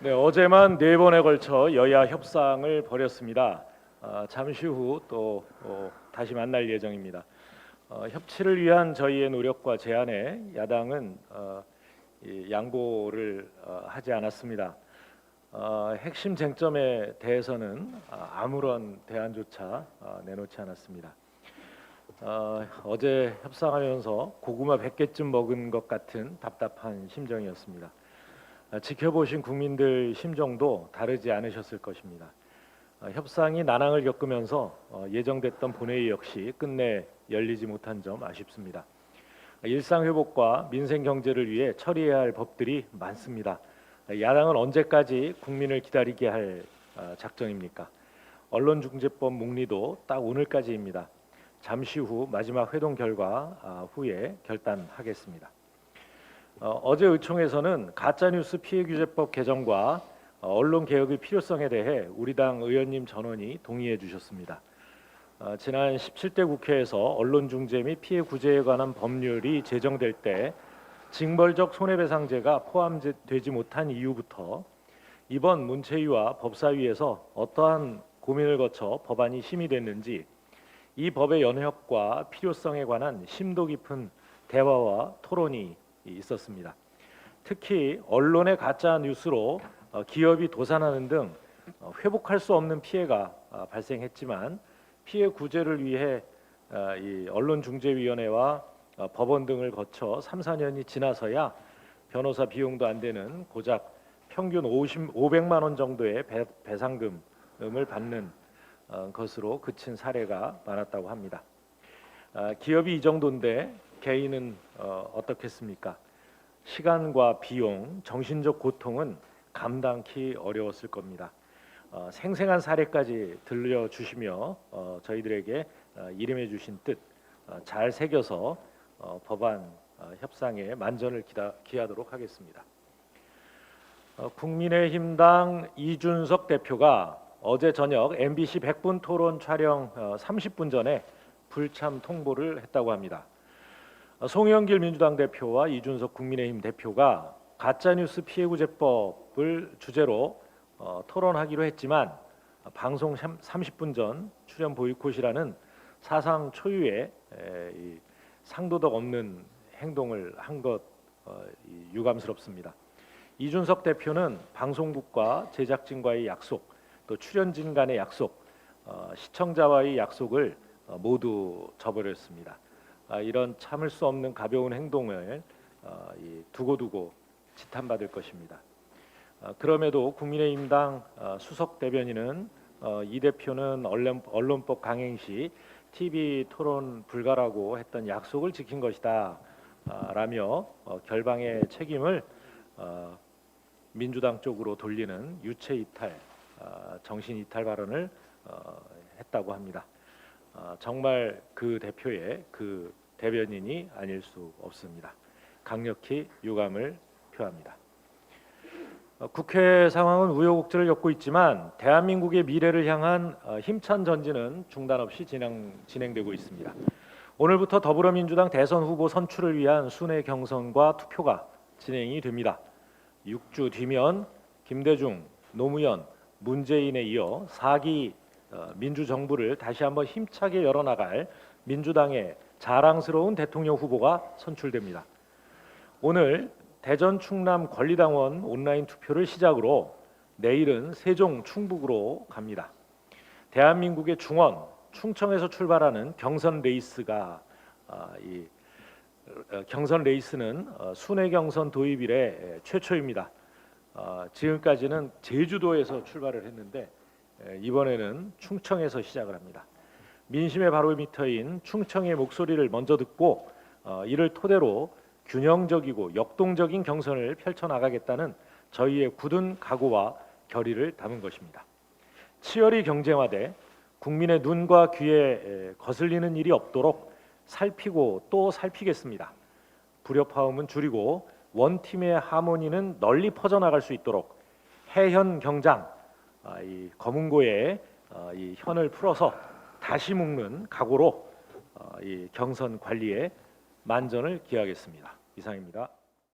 네, 어제만 4번에 걸쳐 여야 협상을 벌였습니다. 잠시 후 또 다시 만날 예정입니다. 협치를 위한 저희의 노력과 제안에 야당은 이 양보를 하지 않았습니다. 핵심 쟁점에 대해서는 아무런 대안조차 내놓지 않았습니다. 어제 협상하면서 고구마 100개쯤 먹은 것 같은 답답한 심정이었습니다. 지켜보신 국민들 심정도 다르지 않으셨을 것입니다. 협상이 난항을 겪으면서 예정됐던 본회의 역시 끝내 열리지 못한 점 아쉽습니다. 일상 회복과 민생 경제를 위해 처리해야 할 법들이 많습니다. 야당은 언제까지 국민을 기다리게 할 작정입니까? 언론중재법 문리도 딱 오늘까지입니다. 잠시 후 마지막 회동 결과 후에 결단하겠습니다. 어제 의총에서는 가짜뉴스 피해규제법 개정과 언론 개혁의 필요성에 대해 우리 당 의원님 전원이 동의해 주셨습니다. 지난 17대 국회에서 언론중재 및 피해구제에 관한 법률이 제정될 때 징벌적 손해배상제가 포함되지 못한 이유부터 이번 문체위와 법사위에서 어떠한 고민을 거쳐 법안이 심의됐는지 이 법의 연역과 필요성에 관한 심도 깊은 대화와 토론이 있었습니다. 특히 언론의 가짜 뉴스로 기업이 도산하는 등 회복할 수 없는 피해가 발생했지만 피해 구제를 위해 이 언론중재위원회와 법원 등을 거쳐 3, 4년이 지나서야 변호사 비용도 안 되는 고작 평균 500만 원 정도의 배상금을 받는 것으로 그친 사례가 많았다고 합니다. 기업이 이 정도인데 개인은 어떻겠습니까? 시간과 비용, 정신적 고통은 감당하기 어려웠을 겁니다. 생생한 사례까지 들려주시며 저희들에게 이름해 주신 뜻 잘 새겨서 법안 협상에 만전을 기하도록 하겠습니다. 국민의힘당 이준석 대표가 어제 저녁 MBC 100분 토론 촬영 30분 전에 불참 통보를 했다고 합니다. 송영길 민주당 대표와 이준석 국민의힘 대표가 가짜뉴스 피해구제법을 주제로 토론하기로 했지만 방송 30분 전 출연 보이콧이라는 사상 초유의 상도덕 없는 행동을 한 것 유감스럽습니다. 이준석 대표는 방송국과 제작진과의 약속, 또 출연진 간의 약속, 시청자와의 약속을 모두 저버렸습니다. 이런 참을 수 없는 가벼운 행동을 두고두고 지탄받을 것입니다. 그럼에도 국민의힘당 수석 대변인은 이 대표는 언론법 강행 시 TV 토론 불가라고 했던 약속을 지킨 것이다 라며 결방의 책임을 민주당 쪽으로 돌리는 유체 이탈, 정신 이탈 발언을 했다고 합니다. 정말 그 대표의 그 대변인이 아닐 수 없습니다. 강력히 유감을 표합니다. 국회 상황은 우여곡절을 겪고 있지만 대한민국의 미래를 향한 힘찬 전진은 중단 없이 진행되고 있습니다. 오늘부터 더불어민주당 대선 후보 선출을 위한 순회 경선과 투표가 진행이 됩니다. 6주 뒤면 김대중, 노무현, 문재인에 이어 4기 민주정부를 다시 한번 힘차게 열어나갈 민주당의 자랑스러운 대통령 후보가 선출됩니다. 오늘 대전 충남 권리당원 온라인 투표를 시작으로 내일은 세종 충북으로 갑니다. 대한민국의 중원 충청에서 출발하는 경선 레이스가 경선 레이스는 순회 경선 도입 이래 최초입니다. 지금까지는 제주도에서 출발을 했는데 이번에는 충청에서 시작을 합니다. 민심의 바로미터인 충청의 목소리를 먼저 듣고 이를 토대로 균형적이고 역동적인 경선을 펼쳐나가겠다는 저희의 굳은 각오와 결의를 담은 것입니다. 치열히 경쟁화돼 국민의 눈과 귀에 거슬리는 일이 없도록 살피고 또 살피겠습니다. 불협화음은 줄이고 원팀의 하모니는 널리 퍼져나갈 수 있도록 해현 경장, 이 검은고에 이 현을 풀어서 다시 묶는 각오로 이 경선 관리에 만전을 기하겠습니다. 이상입니다.